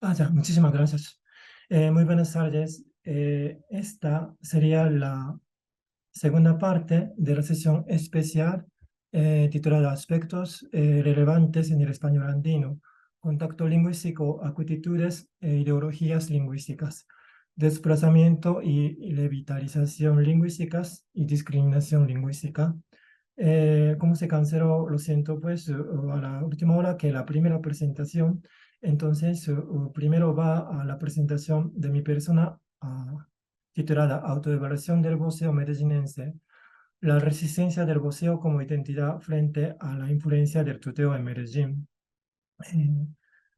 Ya, muchísimas gracias. Muy buenas tardes. Esta sería la segunda parte de la sesión especial titulada Aspectos relevantes en el español andino, contacto lingüístico, actitudes e ideologías lingüísticas, desplazamiento y revitalización lingüísticas y discriminación lingüística. Como se canceló, lo siento, pues a la última hora que la primera presentación, entonces primero va a la presentación de mi persona titulada Autoevaluación del voceo medellinense, la resistencia del voceo como identidad frente a la influencia del tuteo en Medellín. Eh,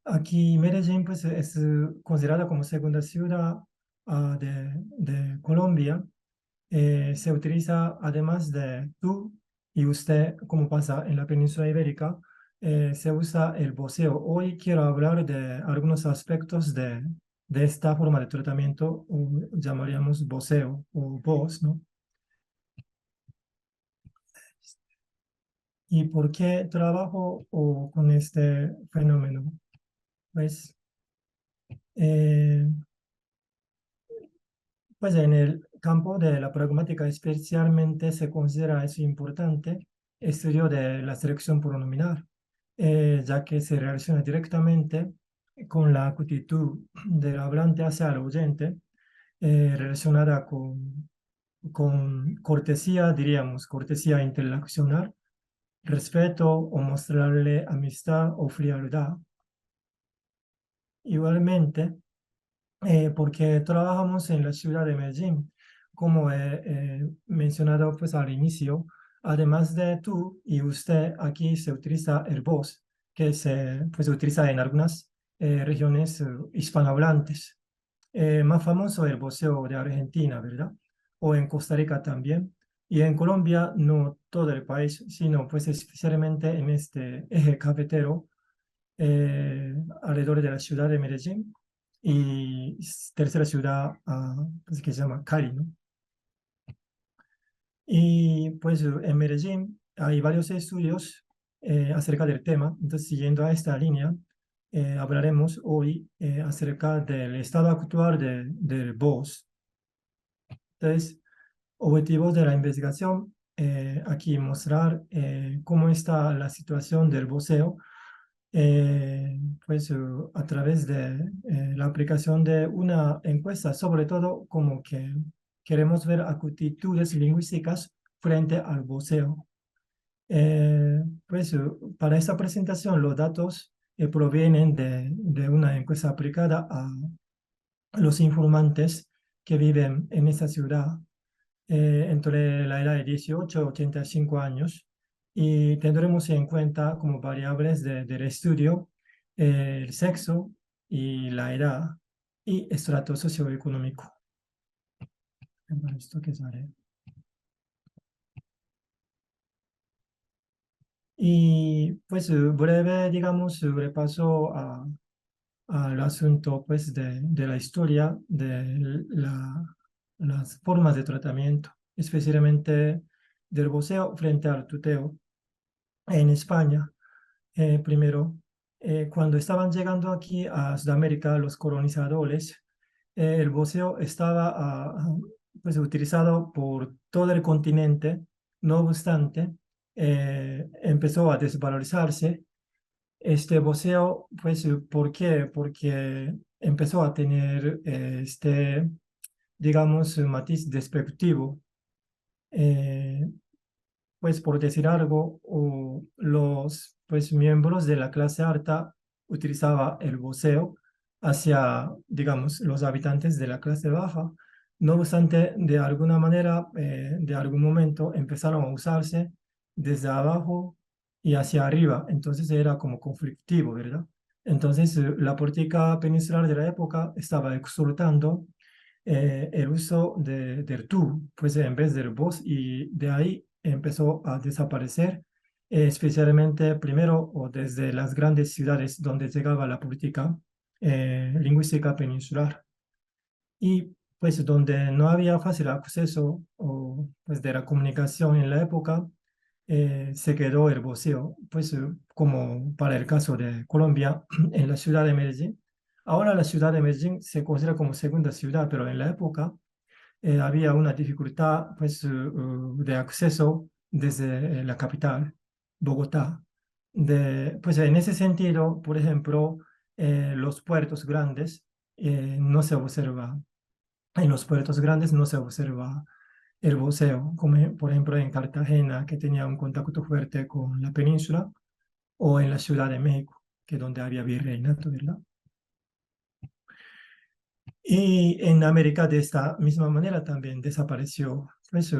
Aquí Medellín pues, es considerada como segunda ciudad de Colombia. Se utiliza además de tú y usted, como pasa en la península ibérica, se usa el voceo. Hoy quiero hablar de algunos aspectos de esta forma de tratamiento, o llamaríamos voceo o voz, ¿no? ¿Y por qué trabajo con este fenómeno? Pues, eh, pues en el campo de la pragmática especialmente se considera eso importante, estudio de la selección pronominal, ya que se relaciona directamente con la actitud del hablante hacia el oyente, relacionada con cortesía, diríamos, cortesía interaccional, respeto o mostrarle amistad o frialdad. Igualmente, porque trabajamos en la ciudad de Medellín, como he mencionado pues al inicio, además de tú y usted, aquí se utiliza el vos, que se pues, utiliza en algunas regiones hispanohablantes. Más famoso el voceo de Argentina, ¿verdad? O en Costa Rica también. Y en Colombia, no todo el país, sino pues especialmente en este eje cafetero alrededor de la ciudad de Medellín y tercera ciudad pues, que se llama Cali, ¿no? Y pues en Medellín hay varios estudios acerca del tema, entonces siguiendo a esta línea, hablaremos hoy acerca del estado actual del voz. Entonces, objetivos de la investigación, aquí mostrar cómo está la situación del voceo pues a través de la aplicación de una encuesta, sobre todo como que queremos ver actitudes lingüísticas frente al voceo. Pues para esta presentación los datos provienen de una encuesta aplicada a los informantes que viven en esa ciudad entre la edad de 18 a 85 años y tendremos en cuenta como variables del estudio el sexo y la edad y estrato socioeconómico. Esto que sale. Y pues breve, digamos, repaso al asunto pues de la historia de las formas de tratamiento, especialmente del voceo frente al tuteo en España. Primero, cuando estaban llegando aquí a Sudamérica los colonizadores, el voceo estaba pues, utilizado por todo el continente. No obstante, empezó a desvalorizarse este voceo, pues, ¿por qué? Porque empezó a tener digamos, matiz despectivo. Eh, pues por decir algo, o los pues, miembros de la clase alta utilizaba el voceo hacia, digamos, los habitantes de la clase baja. No obstante, de alguna manera, de algún momento empezaron a usarse desde abajo y hacia arriba. Entonces era como conflictivo, ¿verdad? Entonces la política peninsular de la época estaba exhortando el uso del tú, pues en vez del vos, y de ahí empezó a desaparecer, especialmente primero o desde las grandes ciudades donde llegaba la política lingüística peninsular y pues donde no había fácil acceso o, pues, de la comunicación en la época, se quedó el voceo, pues como para el caso de Colombia, en la ciudad de Medellín. Ahora la ciudad de Medellín se considera como segunda ciudad, pero en la época había una dificultad pues, de acceso desde la capital, Bogotá. Pues en ese sentido, por ejemplo, los puertos grandes no se observa, en los puertos grandes no se observa el voceo, como por ejemplo en Cartagena, que tenía un contacto fuerte con la península, o en la Ciudad de México, que donde había virreinato, ¿verdad? Y en América de esta misma manera también desapareció. Pues,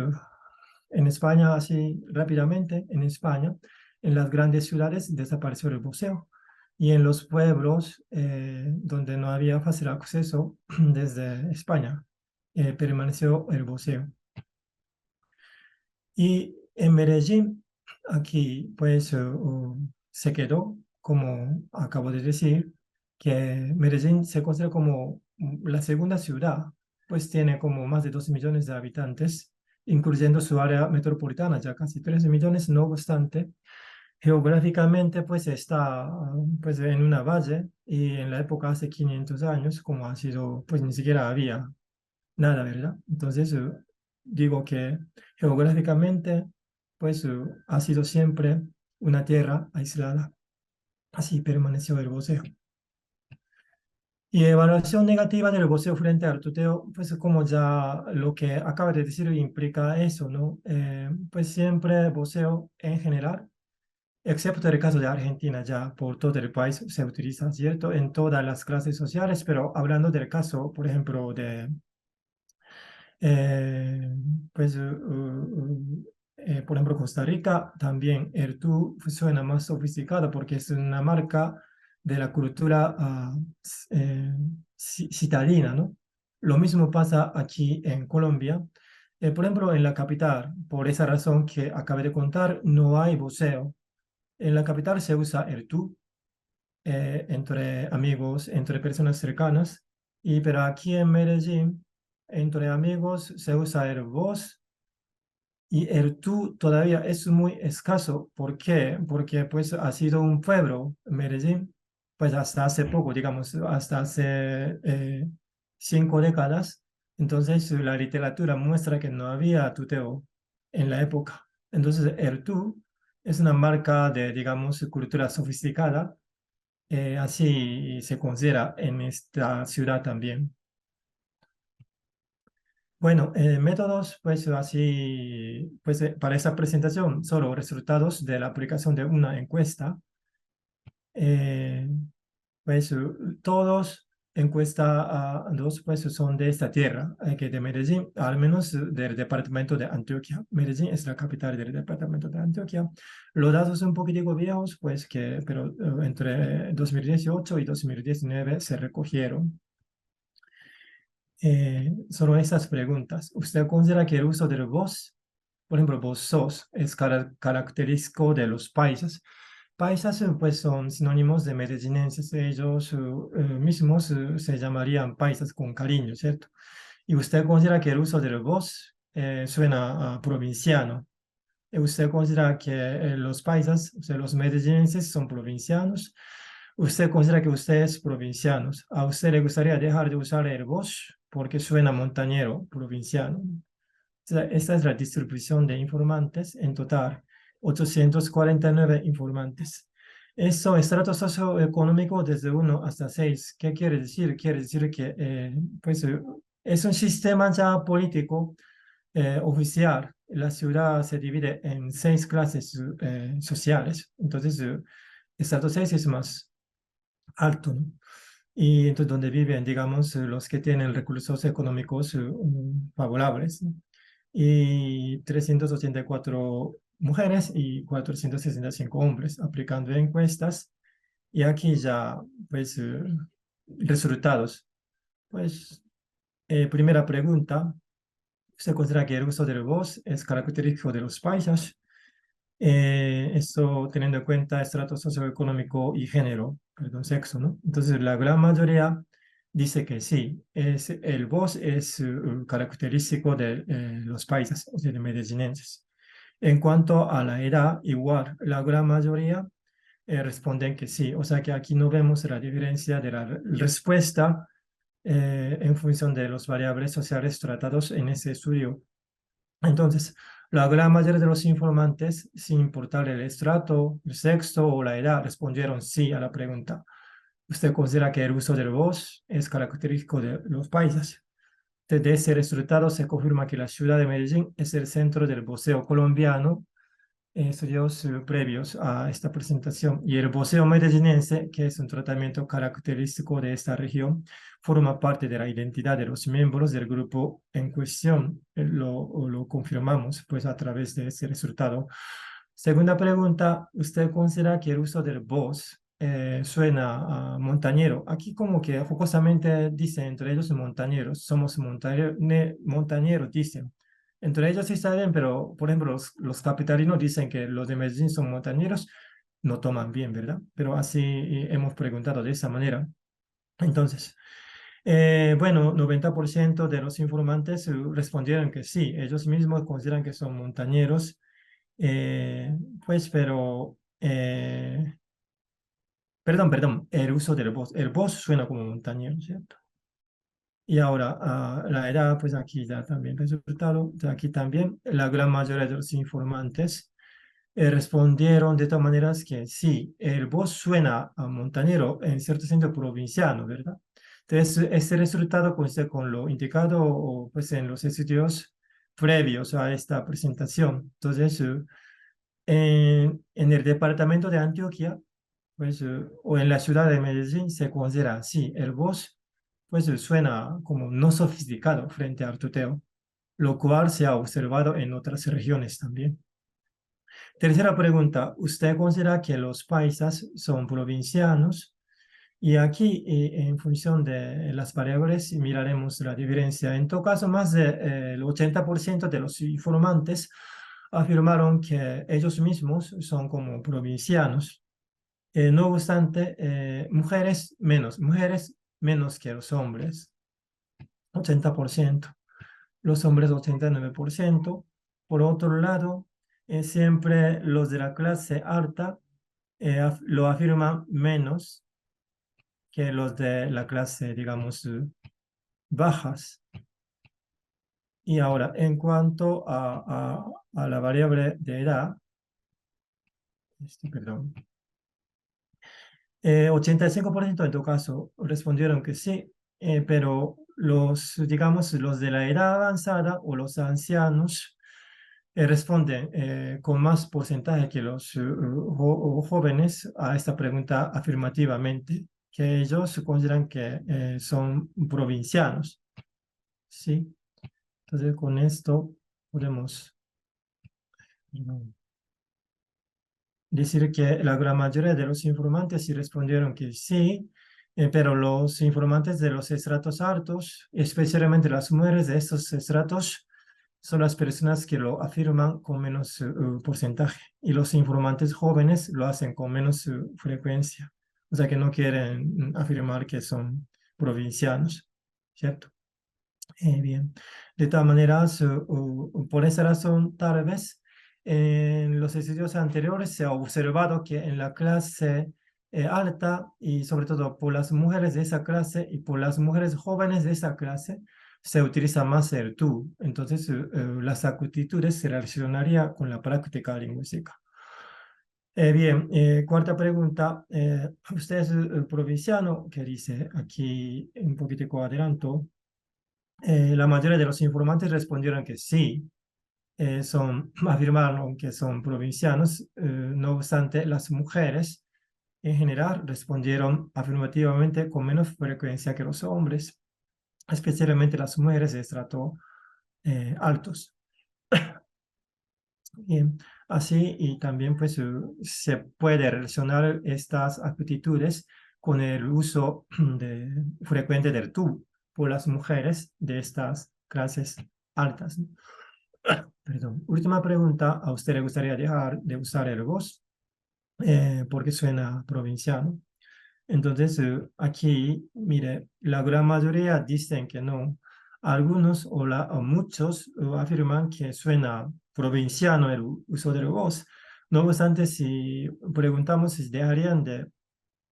en España, así rápidamente, en España, en las grandes ciudades desapareció el buceo. Y en los pueblos donde no había fácil acceso desde España, permaneció el buceo. Y en Medellín, aquí pues se quedó, como acabo de decir, que Medellín se considera como la segunda ciudad, pues tiene como más de 12 millones de habitantes, incluyendo su área metropolitana, ya casi 13 millones, no obstante, geográficamente pues está pues en una valle y en la época hace 500 años, como ha sido, pues ni siquiera había nada, ¿verdad? Entonces, digo que geográficamente, pues ha sido siempre una tierra aislada. Así permaneció el voceo. Y evaluación negativa del voceo frente al tuteo, pues como ya lo que acaba de decir implica eso, ¿no? Pues siempre voceo en general, excepto el caso de Argentina, ya por todo el país se utiliza, ¿cierto? En todas las clases sociales, pero hablando del caso, por ejemplo, de Eh, pues, por ejemplo, Costa Rica también el tú suena más sofisticado porque es una marca de la cultura citadina, ¿no? Lo mismo pasa aquí en Colombia. Por ejemplo, en la capital, por esa razón que acabé de contar, no hay voceo. En la capital se usa el tú entre amigos, entre personas cercanas, pero aquí en Medellín, entre amigos se usa el vos y el tú todavía es muy escaso. ¿Por qué? Porque pues ha sido un pueblo, Medellín, pues hasta hace poco, digamos, hasta hace 5 décadas. Entonces la literatura muestra que no había tuteo en la época. Entonces el tú es una marca de, digamos, cultura sofisticada, así se considera en esta ciudad también. Bueno, métodos, pues así, pues para esta presentación, solo resultados de la aplicación de una encuesta. Eh, pues todos encuesta dos pues son de esta tierra, que de Medellín, al menos del departamento de Antioquia. Medellín es la capital del departamento de Antioquia. Los datos son un poquitico viejos, pues que, pero entre 2018 y 2019 se recogieron. Solo esas preguntas. ¿Usted considera que el uso del vos, por ejemplo, vos sos, es característico de los paisas? Paisas, pues, son sinónimos de medellinenses. Ellos mismos se llamarían paisas con cariño, ¿cierto? ¿Y usted considera que el uso del vos suena a provinciano? ¿Usted considera que los paisas, o sea, los medellinenses son provincianos? ¿Usted considera que ustedes provincianos? ¿A usted le gustaría dejar de usar el vos porque suena montañero, provinciano? Esta es la distribución de informantes, en total 849 informantes. Eso, estrato socioeconómico desde 1 hasta 6. ¿Qué quiere decir? Quiere decir que pues, es un sistema ya político oficial. La ciudad se divide en 6 clases sociales. Entonces, estrato 6 es más alto, ¿no? Y entonces donde viven, digamos, los que tienen recursos económicos favorables, ¿no? Y 384 mujeres y 465 hombres aplicando encuestas. Y aquí ya, pues, resultados. Pues, primera pregunta, ¿se considera que el uso del voz es característico de los paisas? Esto teniendo en cuenta estrato socioeconómico y género, perdón, sexo, ¿no? Entonces, la gran mayoría dice que sí, el voz es característico de los paisas, o sea, de medellinenses. En cuanto a la edad, igual, la gran mayoría responden que sí. O sea que aquí no vemos la diferencia de la respuesta en función de los variables sociales tratados en ese estudio. Entonces, la gran mayoría de los informantes, sin importar el estrato, el sexo o la edad, respondieron sí a la pregunta. ¿Usted considera que el uso del voz es característico de los países? Desde ese resultado se confirma que la ciudad de Medellín es el centro del voceo colombiano, estudios previos a esta presentación. Y el voceo medellinense, que es un tratamiento característico de esta región, forma parte de la identidad de los miembros del grupo en cuestión. Lo confirmamos pues a través de ese resultado. Segunda pregunta, ¿usted considera que el uso del vos suena a montañero? Aquí como que jocosamente dicen entre ellos montañeros, somos montañeros, dicen. Entre ellos sí está bien, pero por ejemplo los capitalinos dicen que los de Medellín son montañeros, no toman bien, ¿verdad? Pero así hemos preguntado de esa manera. Entonces, bueno, 90% de los informantes respondieron que sí, ellos mismos consideran que son montañeros, eh, pues, pero, perdón, el uso del voz. El voz suena como montañero, ¿cierto? Y ahora, la edad, pues aquí ya también resultado, de aquí también, la gran mayoría de los informantes respondieron de todas maneras que sí, el voz suena a montañero, en cierto sentido provinciano, ¿verdad? Entonces, este resultado coincide con lo indicado o, pues, en los estudios previos a esta presentación. Entonces, en el departamento de Antioquia, pues, o en la ciudad de Medellín se considera así. El voz, pues, suena como no sofisticado frente al tuteo, lo cual se ha observado en otras regiones también. Tercera pregunta, ¿usted considera que los paisas son provincianos? Y aquí, en función de las variables, miraremos la diferencia. En todo caso, más del 80% de los informantes afirmaron que ellos mismos son como provincianos. No obstante, mujeres menos que los hombres, 80%, los hombres 89%. Por otro lado, siempre los de la clase alta lo afirman menos que los de la clase, digamos, bajas. Y ahora, en cuanto a la variable de edad, perdón, 85% en tu caso respondieron que sí, pero los, digamos, los de la edad avanzada o los ancianos responden con más porcentaje que los jóvenes a esta pregunta afirmativamente, que ellos consideran que son provincianos. ¿Sí? Entonces, con esto podemos decir que la gran mayoría de los informantes sí respondieron que sí, pero los informantes de los estratos altos, especialmente las mujeres de estos estratos, son las personas que lo afirman con menos porcentaje y los informantes jóvenes lo hacen con menos frecuencia. O sea que no quieren afirmar que son provincianos, ¿cierto? Bien. De todas maneras, por esa razón, tal vez en los estudios anteriores se ha observado que en la clase alta y sobre todo por las mujeres de esa clase y por las mujeres jóvenes de esa clase se utiliza más el tú. Entonces, las actitudes se relacionarían con la práctica lingüística. Bien, cuarta pregunta. Usted es provinciano, que dice aquí un poquitico adelanto. La mayoría de los informantes respondieron que sí, afirmaron que son provincianos. No obstante, las mujeres en general respondieron afirmativamente con menos frecuencia que los hombres, especialmente las mujeres de estrato altos. Bien, así y también pues se puede relacionar estas actitudes con el uso frecuente del tú por las mujeres de estas clases altas, ¿no? Perdón. Última pregunta, ¿a usted le gustaría dejar de usar el vos? Porque suena provinciano. Entonces, aquí, mire, la gran mayoría dicen que no. Algunos o muchos afirman que suena provinciano el uso del voz. No obstante, si preguntamos si dejarían de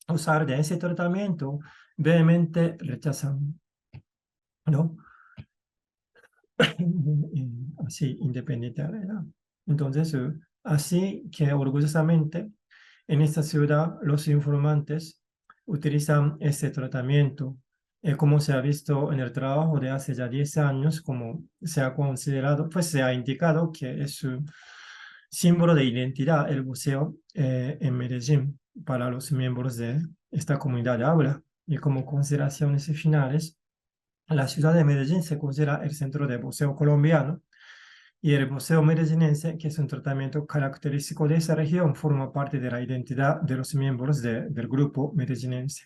usar de ese tratamiento, vehemente rechazan, ¿no? Así, independiente de la edad. Entonces, así que orgullosamente en esta ciudad los informantes utilizan este tratamiento, como se ha visto en el trabajo de hace ya 10 años, como se ha considerado, pues se ha indicado que es un símbolo de identidad el buceo en Medellín para los miembros de esta comunidad de habla. Y como consideraciones finales, la ciudad de Medellín se considera el centro de buceo colombiano y el buceo medellinense, que es un tratamiento característico de esa región, forma parte de la identidad de los miembros del grupo medellinense.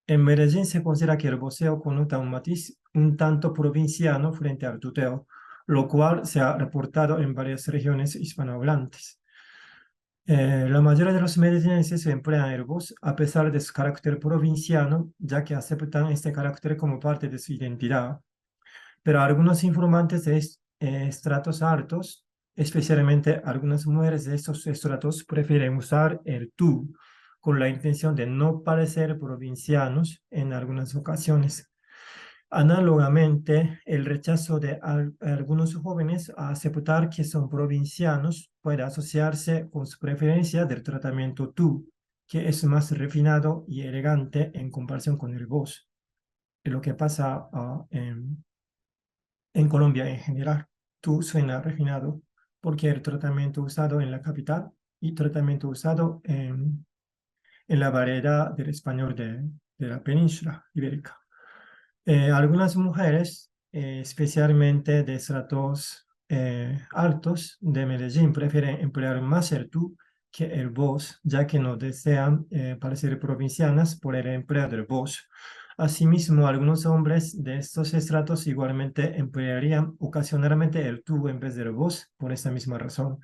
En Medellín se considera que el buceo conota un matiz un tanto provinciano frente al tuteo, lo cual se ha reportado en varias regiones hispanohablantes. La mayoría de los medellinenses emplean el bus a pesar de su carácter provinciano, ya que aceptan este carácter como parte de su identidad. Pero algunos informantes de estratos altos, especialmente algunas mujeres de estos estratos, prefieren usar el tú con la intención de no parecer provincianos en algunas ocasiones. Análogamente, el rechazo de algunos jóvenes a aceptar que son provincianos puede asociarse con su preferencia del tratamiento tú, que es más refinado y elegante en comparación con el vos. Es lo que pasa en Colombia en general. Tú suena refinado porque el tratamiento usado en la capital y tratamiento usado en la variedad del español de la península ibérica. Algunas mujeres, especialmente de estratos altos de Medellín, prefieren emplear más el tú que el vos, ya que no desean parecer provincianas por el empleo del vos. Asimismo, algunos hombres de estos estratos igualmente emplearían ocasionalmente el tú en vez del vos por esta misma razón.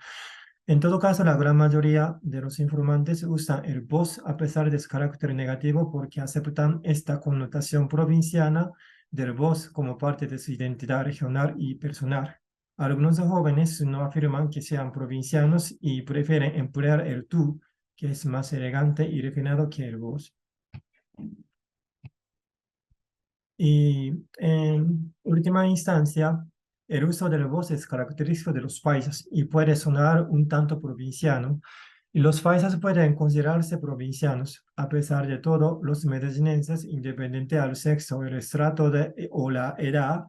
En todo caso, la gran mayoría de los informantes usan el vos a pesar de su carácter negativo porque aceptan esta connotación provinciana del vos como parte de su identidad regional y personal. Algunos jóvenes no afirman que sean provincianos y prefieren emplear el tú, que es más elegante y refinado que el vos. Y en última instancia, el uso de la voz es característico de los paisas y puede sonar un tanto provinciano. Y los paisas pueden considerarse provincianos. A pesar de todo, los medellinenses, independiente al sexo, el estrato o la edad,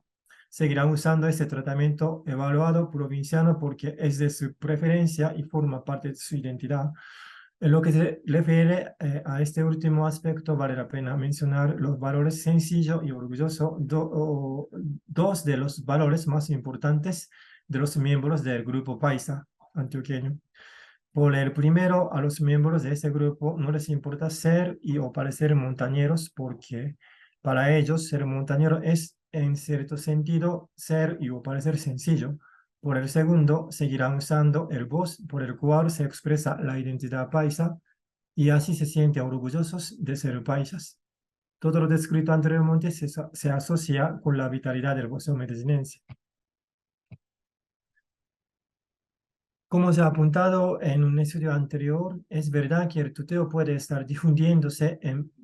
seguirán usando este tratamiento evaluado provinciano porque es de su preferencia y forma parte de su identidad. En lo que se refiere a este último aspecto, vale la pena mencionar los valores sencillo y orgulloso, dos de los valores más importantes de los miembros del grupo paisa antioqueño. Por el primero, a los miembros de ese grupo no les importa ser y o parecer montañeros porque para ellos ser montañero es, en cierto sentido, ser y o parecer sencillo. Por el segundo, seguirán usando el voz por el cual se expresa la identidad paisa y así se sienten orgullosos de ser paisas. Todo lo descrito anteriormente se asocia con la vitalidad del voceo medellinense. Como se ha apuntado en un estudio anterior, es verdad que el tuteo puede estar difundiéndose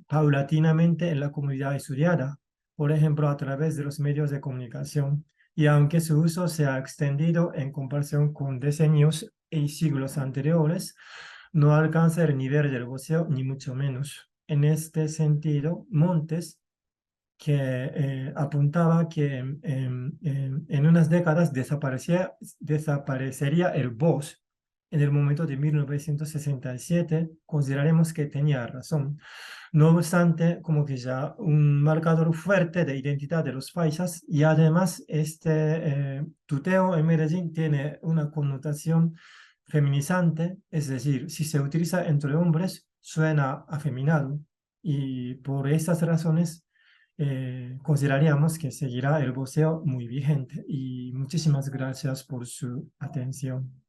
paulatinamente en la comunidad estudiada, por ejemplo, a través de los medios de comunicación, y aunque su uso se ha extendido en comparación con decenios y siglos anteriores, no alcanza el nivel del voceo, ni mucho menos. En este sentido, Montes que apuntaba que en unas décadas desaparecería el voz. En el momento de 1967, consideraremos que tenía razón. No obstante, como que ya un marcador fuerte de identidad de los paisas y además este tuteo en Medellín tiene una connotación feminizante, es decir, si se utiliza entre hombres suena afeminado y por estas razones consideraríamos que seguirá el voceo muy vigente y muchísimas gracias por su atención.